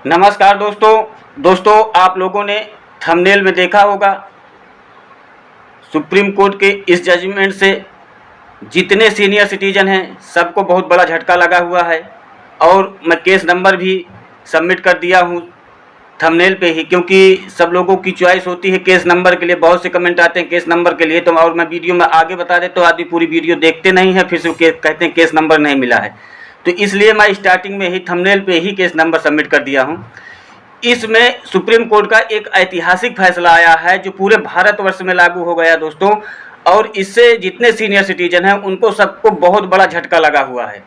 नमस्कार दोस्तों आप लोगों ने थंबनेल में देखा होगा। सुप्रीम कोर्ट के इस जजमेंट से जितने सीनियर सिटीजन हैं सबको बहुत बड़ा झटका लगा हुआ है और मैं केस नंबर भी सबमिट कर दिया हूं थंबनेल पे ही, क्योंकि सब लोगों की चॉइस होती है केस नंबर के लिए। बहुत से कमेंट आते हैं केस नंबर के लिए, तो और मैं वीडियो में आगे बता देता हूँ, आदमी पूरी वीडियो देखते नहीं है, फिर से कहते हैं केस नंबर नहीं मिला है। तो इसलिए मैं स्टार्टिंग में ही थंबनेल पे ही केस नंबर सबमिट कर दिया हूँ। इसमें सुप्रीम कोर्ट का एक ऐतिहासिक फैसला आया है जो पूरे भारतवर्ष में लागू हो गया दोस्तों, और इससे जितने सीनियर सिटीजन हैं उनको सबको बहुत बड़ा झटका लगा हुआ है।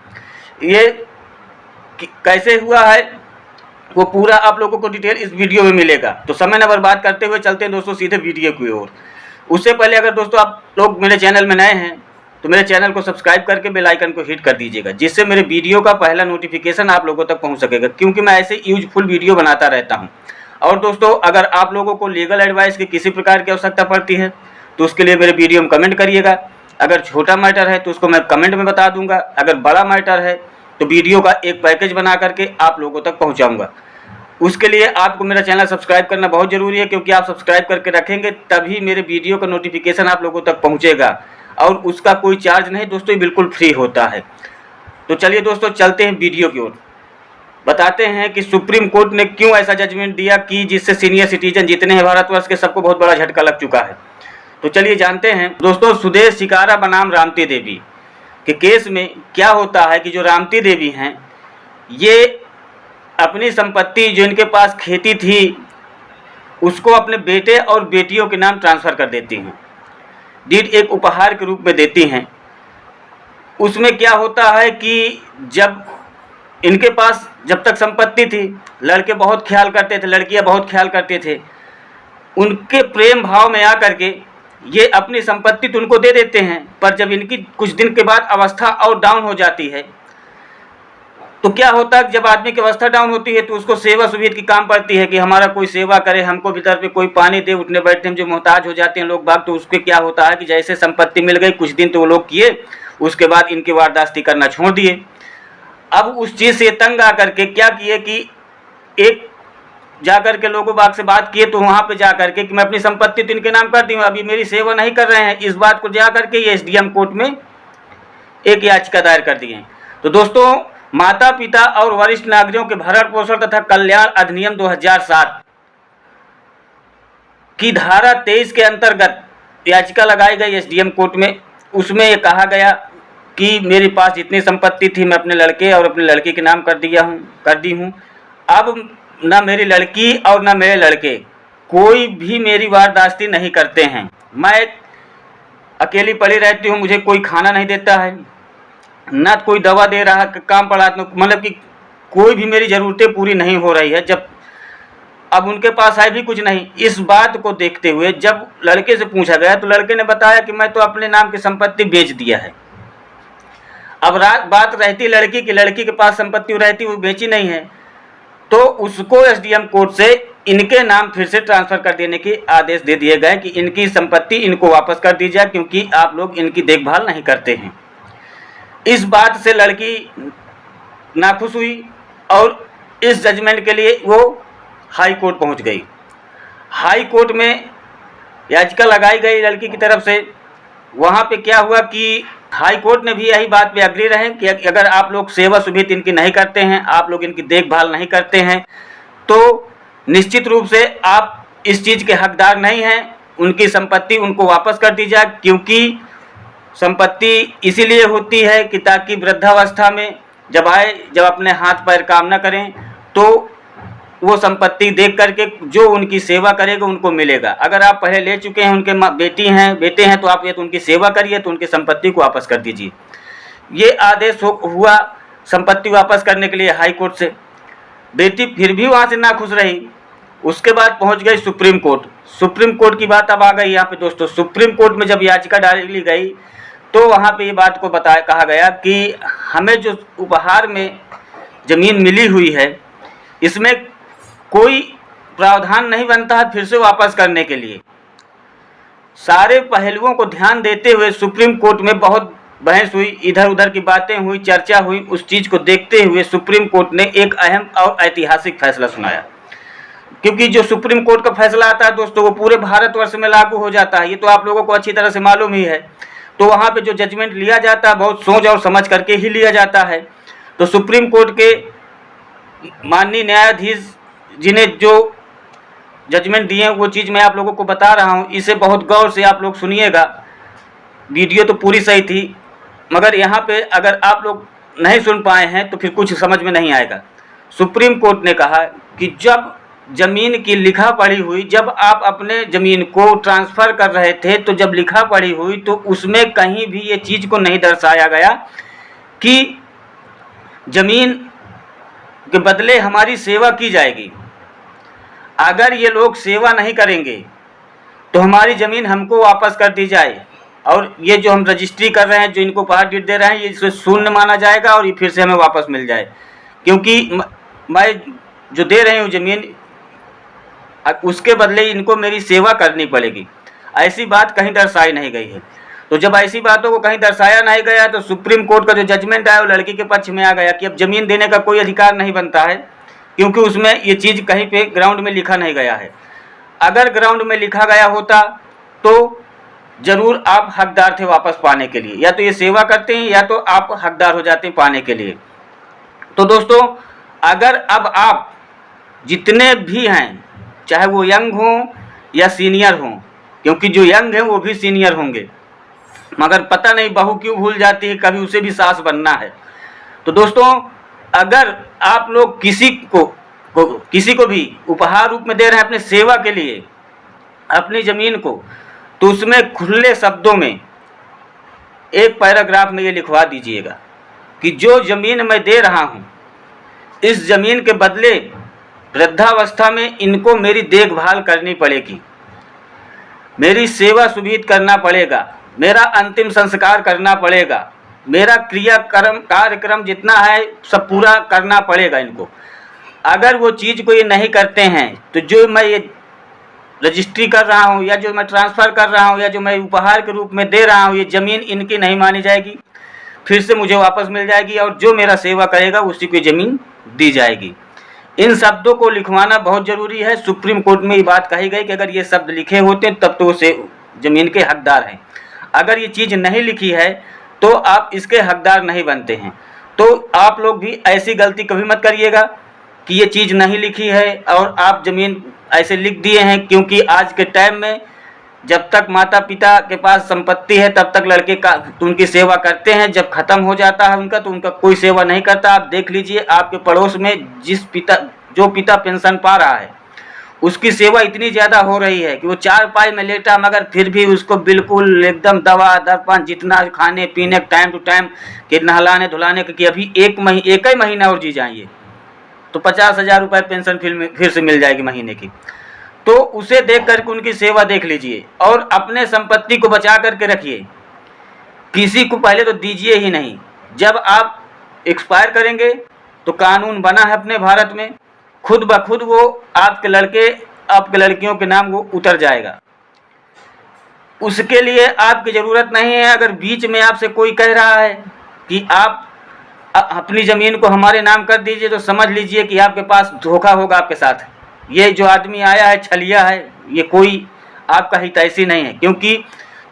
ये कैसे हुआ है वो पूरा आप लोगों को डिटेल इस वीडियो में मिलेगा। तो समय न बर्बाद करते हुए चलते हैं दोस्तों सीधे वीडियो की ओर। उससे पहले अगर दोस्तों आप लोग मेरे चैनल में नए हैं तो मेरे चैनल को सब्सक्राइब करके बेल आइकन को हिट कर दीजिएगा, जिससे मेरे वीडियो का पहला नोटिफिकेशन आप लोगों तक पहुंच सकेगा, क्योंकि मैं ऐसे यूजफुल वीडियो बनाता रहता हूं। और दोस्तों अगर आप लोगों को लीगल एडवाइस की किसी प्रकार की आवश्यकता पड़ती है तो उसके लिए मेरे वीडियो में कमेंट करिएगा। अगर छोटा मैटर है तो उसको मैं कमेंट में बता दूंगा, अगर बड़ा मैटर है तो वीडियो का एक पैकेज बना करके आप लोगों तक पहुँचाऊँगा। उसके लिए आपको मेरा चैनल सब्सक्राइब करना बहुत ज़रूरी है, क्योंकि आप सब्सक्राइब करके रखेंगे तभी मेरे वीडियो का नोटिफिकेशन आप लोगों तक पहुंचेगा, और उसका कोई चार्ज नहीं दोस्तों, ये बिल्कुल फ्री होता है। तो चलिए दोस्तों चलते हैं वीडियो की ओर, बताते हैं कि सुप्रीम कोर्ट ने क्यों ऐसा जजमेंट दिया कि जिससे सीनियर सिटीजन जितने हैं भारतवर्ष के सबको बहुत बड़ा झटका लग चुका है। तो चलिए जानते हैं दोस्तों। सुदेश शिकारा बनाम रामती देवी के केस में क्या होता है कि जो रामती देवी हैं ये अपनी संपत्ति जो इनके पास खेती थी उसको अपने बेटे और बेटियों के नाम ट्रांसफ़र कर देती हैं, डीड एक उपहार के रूप में देती हैं। उसमें क्या होता है कि जब इनके पास जब तक संपत्ति थी लड़के बहुत ख्याल करते थे, लड़कियां बहुत ख्याल करते थे, उनके प्रेम भाव में आकर के ये अपनी संपत्ति तो उनको दे देते हैं, पर जब इनकी कुछ दिन के बाद अवस्था और डाउन हो जाती है तो क्या होता है, जब आदमी की अवस्था डाउन होती है तो उसको सेवा सुविधा की काम पड़ती है कि हमारा कोई सेवा करे, हमको भीतर पे कोई पानी दे, उठने बैठने में जो मोहताज हो जाते हैं लोग बाग। तो उसके क्या होता है कि जैसे संपत्ति मिल गई कुछ दिन तो वो लोग किए, उसके बाद इनकी वारदास्ती करना छोड़ दिए। अब उस चीज़ से तंग आकर के क्या किए कि एक जाकर के लोगों बाग से बात किए, तो वहाँ पे जा करके कि मैं अपनी संपत्ति तो इनके नाम कर दी हूँ, अभी मेरी सेवा नहीं कर रहे हैं, इस बात को जा करके ये SDM कोर्ट में एक याचिका दायर कर दी है। तो दोस्तों माता पिता और वरिष्ठ नागरिकों के भरण पोषण तथा कल्याण अधिनियम 2007 की धारा 23 के अंतर्गत याचिका लगाई गई SDM कोर्ट में। उसमें ये कहा गया कि मेरे पास जितनी संपत्ति थी मैं अपने लड़के और अपने लड़की के नाम कर दी हूँ। अब ना मेरी लड़की और ना मेरे लड़के कोई भी मेरी वारदास्ती नहीं करते हैं। मैं अकेली पड़ी रहती हूँ, मुझे कोई खाना नहीं देता है, ना कोई दवा दे रहा काम पड़ा, मतलब कि कोई भी मेरी ज़रूरतें पूरी नहीं हो रही है। जब अब उनके पास है भी कुछ नहीं। इस बात को देखते हुए जब लड़के से पूछा गया तो लड़के ने बताया कि मैं तो अपने नाम की संपत्ति बेच दिया है। अब बात रहती लड़की की, लड़की के पास संपत्ति रहती वो बेची नहीं है, तो उसको SDM कोर्ट से इनके नाम फिर से ट्रांसफ़र कर देने के आदेश दे दिए गए कि इनकी संपत्ति इनको वापस कर दी जाए, क्योंकि आप लोग इनकी देखभाल नहीं करते हैं। इस बात से लड़की नाखुश हुई और इस जजमेंट के लिए वो हाई कोर्ट पहुंच गई। हाई कोर्ट में याचिका लगाई गई लड़की की तरफ से। वहाँ पे क्या हुआ कि हाई कोर्ट ने भी यही बात पे अग्री रहे कि अगर आप लोग सेवा सुविधा इनकी नहीं करते हैं, आप लोग इनकी देखभाल नहीं करते हैं, तो निश्चित रूप से आप इस चीज़ के हकदार नहीं हैं। उनकी संपत्ति उनको वापस कर दी जाए, क्योंकि संपत्ति इसीलिए होती है कि ताकि वृद्धावस्था में जब अपने हाथ पैर काम न करें तो वो संपत्ति देख करके जो उनकी सेवा करेगा उनको मिलेगा। अगर आप पहले ले चुके हैं, उनके बेटे हैं तो आप ये तो उनकी सेवा करिए, तो उनकी संपत्ति को वापस कर दीजिए। ये आदेश हुआ संपत्ति वापस करने के लिए हाई कोर्ट से। बेटी फिर भी वहाँ से नाखुश रही। उसके बाद पहुँच गई सुप्रीम कोर्ट। सुप्रीम कोर्ट की बात अब आ गई यहाँ पे दोस्तों। सुप्रीम कोर्ट में जब याचिका डाली गई तो वहाँ पे ये बात को कहा गया कि हमें जो उपहार में ज़मीन मिली हुई है इसमें कोई प्रावधान नहीं बनता है फिर से वापस करने के लिए। सारे पहलुओं को ध्यान देते हुए सुप्रीम कोर्ट में बहुत बहस हुई, इधर उधर की बातें हुई, चर्चा हुई। उस चीज़ को देखते हुए सुप्रीम कोर्ट ने एक अहम और ऐतिहासिक फैसला सुनाया, क्योंकि जो सुप्रीम कोर्ट का फैसला आता है दोस्तों वो पूरे भारतवर्ष में लागू हो जाता है, ये तो आप लोगों को अच्छी तरह से मालूम ही है। तो वहाँ पे जो जजमेंट लिया जाता है बहुत सोच और समझ करके ही लिया जाता है। तो सुप्रीम कोर्ट के माननीय न्यायाधीश जिन्हें जो जजमेंट दिए हैं वो चीज़ मैं आप लोगों को बता रहा हूँ, इसे बहुत गौर से आप लोग सुनिएगा। वीडियो तो पूरी सही थी, मगर यहाँ पे अगर आप लोग नहीं सुन पाए हैं तो फिर कुछ समझ में नहीं आएगा। सुप्रीम कोर्ट ने कहा कि जब ज़मीन की लिखा पढ़ी हुई, जब आप अपने ज़मीन को ट्रांसफ़र कर रहे थे तो जब लिखा पढ़ी हुई तो उसमें कहीं भी ये चीज़ को नहीं दर्शाया गया कि ज़मीन के बदले हमारी सेवा की जाएगी। अगर ये लोग सेवा नहीं करेंगे तो हमारी ज़मीन हमको वापस कर दी जाए, और ये जो हम रजिस्ट्री कर रहे हैं, जो इनको उपहार डीड दे रहे हैं, ये इसे शून्य माना जाएगा और ये फिर से हमें वापस मिल जाए, क्योंकि मैं जो दे रही हूँ ज़मीन उसके बदले इनको मेरी सेवा करनी पड़ेगी। ऐसी बात कहीं दर्शाई नहीं गई है। तो जब ऐसी बातों को कहीं दर्शाया नहीं गया तो सुप्रीम कोर्ट का जो जजमेंट आया वो लड़की के पक्ष में आ गया कि अब ज़मीन देने का कोई अधिकार नहीं बनता है, क्योंकि उसमें ये चीज़ कहीं पे ग्राउंड में लिखा नहीं गया है। अगर ग्राउंड में लिखा गया होता तो ज़रूर आप हकदार थे वापस पाने के लिए, या तो ये सेवा करते हैं या तो आप हकदार हो जाते हैं पाने के लिए। तो दोस्तों अगर अब आप जितने भी हैं, चाहे वो यंग हों या सीनियर हों, क्योंकि जो यंग हैं वो भी सीनियर होंगे, मगर पता नहीं बहू क्यों भूल जाती है, कभी उसे भी सास बनना है। तो दोस्तों अगर आप लोग किसी को भी उपहार रूप में दे रहे हैं अपने सेवा के लिए अपनी ज़मीन को, तो उसमें खुले शब्दों में एक पैराग्राफ में ये लिखवा दीजिएगा कि जो ज़मीन मैं दे रहा हूँ, इस ज़मीन के बदले वृद्धावस्था में इनको मेरी देखभाल करनी पड़ेगी, मेरी सेवा सुविधा करना पड़ेगा, मेरा अंतिम संस्कार करना पड़ेगा, मेरा कार्यक्रम जितना है सब पूरा करना पड़ेगा इनको। अगर वो चीज़ को ये नहीं करते हैं तो जो मैं ये रजिस्ट्री कर रहा हूँ या जो मैं ट्रांसफ़र कर रहा हूँ या जो मैं उपहार के रूप में दे रहा हूँ, ये ज़मीन इनकी नहीं मानी जाएगी, फिर से मुझे वापस मिल जाएगी और जो मेरा सेवा करेगा उसी को ज़मीन दी जाएगी। इन शब्दों को लिखवाना बहुत ज़रूरी है। सुप्रीम कोर्ट में ये बात कही गई कि अगर ये शब्द लिखे होते तब तो उसे ज़मीन के हकदार हैं। अगर ये चीज़ नहीं लिखी है तो आप इसके हकदार नहीं बनते हैं। तो आप लोग भी ऐसी गलती कभी मत करिएगा कि ये चीज़ नहीं लिखी है और आप ज़मीन ऐसे लिख दिए हैं, क्योंकि आज के टाइम में जब तक माता पिता के पास संपत्ति है तब तक लड़के का उनकी सेवा करते हैं, जब ख़त्म हो जाता है उनका तो उनका कोई सेवा नहीं करता। आप देख लीजिए आपके पड़ोस में जो पिता पेंशन पा रहा है उसकी सेवा इतनी ज़्यादा हो रही है कि वो चारपाई में लेटा, मगर फिर भी उसको बिल्कुल एकदम दवा दर्पण जितना खाने पीने टाइम टू टाइम कि नहलाने धुलाने कि अभी एक ही महीना और जी जाइए तो 50,000 रुपये पेंशन फिर से मिल जाएगी महीने की। तो उसे देख करके उनकी सेवा देख लीजिए और अपने संपत्ति को बचा करके रखिए, किसी को पहले तो दीजिए ही नहीं। जब आप एक्सपायर करेंगे तो कानून बना है अपने भारत में, खुद ब खुद वो आपके लड़कियों के नाम वो उतर जाएगा। उसके लिए आपकी ज़रूरत नहीं है। अगर बीच में आपसे कोई कह रहा है कि आप अपनी ज़मीन को हमारे नाम कर दीजिए तो समझ लीजिए कि आपके पास धोखा होगा आपके साथ। ये जो आदमी आया है छलिया है, ये कोई आपका हितैषी नहीं है, क्योंकि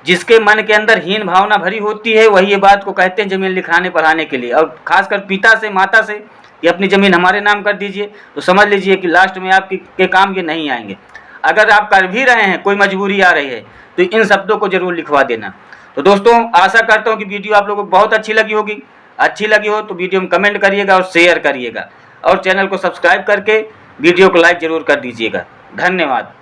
जिसके मन के अंदर हीन भावना भरी होती है वही ये बात को कहते हैं ज़मीन लिखाने पढ़ाने के लिए, और ख़ासकर पिता से माता से कि अपनी ज़मीन हमारे नाम कर दीजिए, तो समझ लीजिए कि लास्ट में आपके काम ये नहीं आएंगे। अगर आप कर भी रहे हैं, कोई मजबूरी आ रही है, तो इन शब्दों को ज़रूर लिखवा देना। तो दोस्तों आशा करता हूँ कि वीडियो आप लोगों को बहुत अच्छी लगी होगी। अच्छी लगी हो तो वीडियो में कमेंट करिएगा और शेयर करिएगा, और चैनल को सब्सक्राइब करके वीडियो को लाइक ज़रूर कर दीजिएगा। धन्यवाद।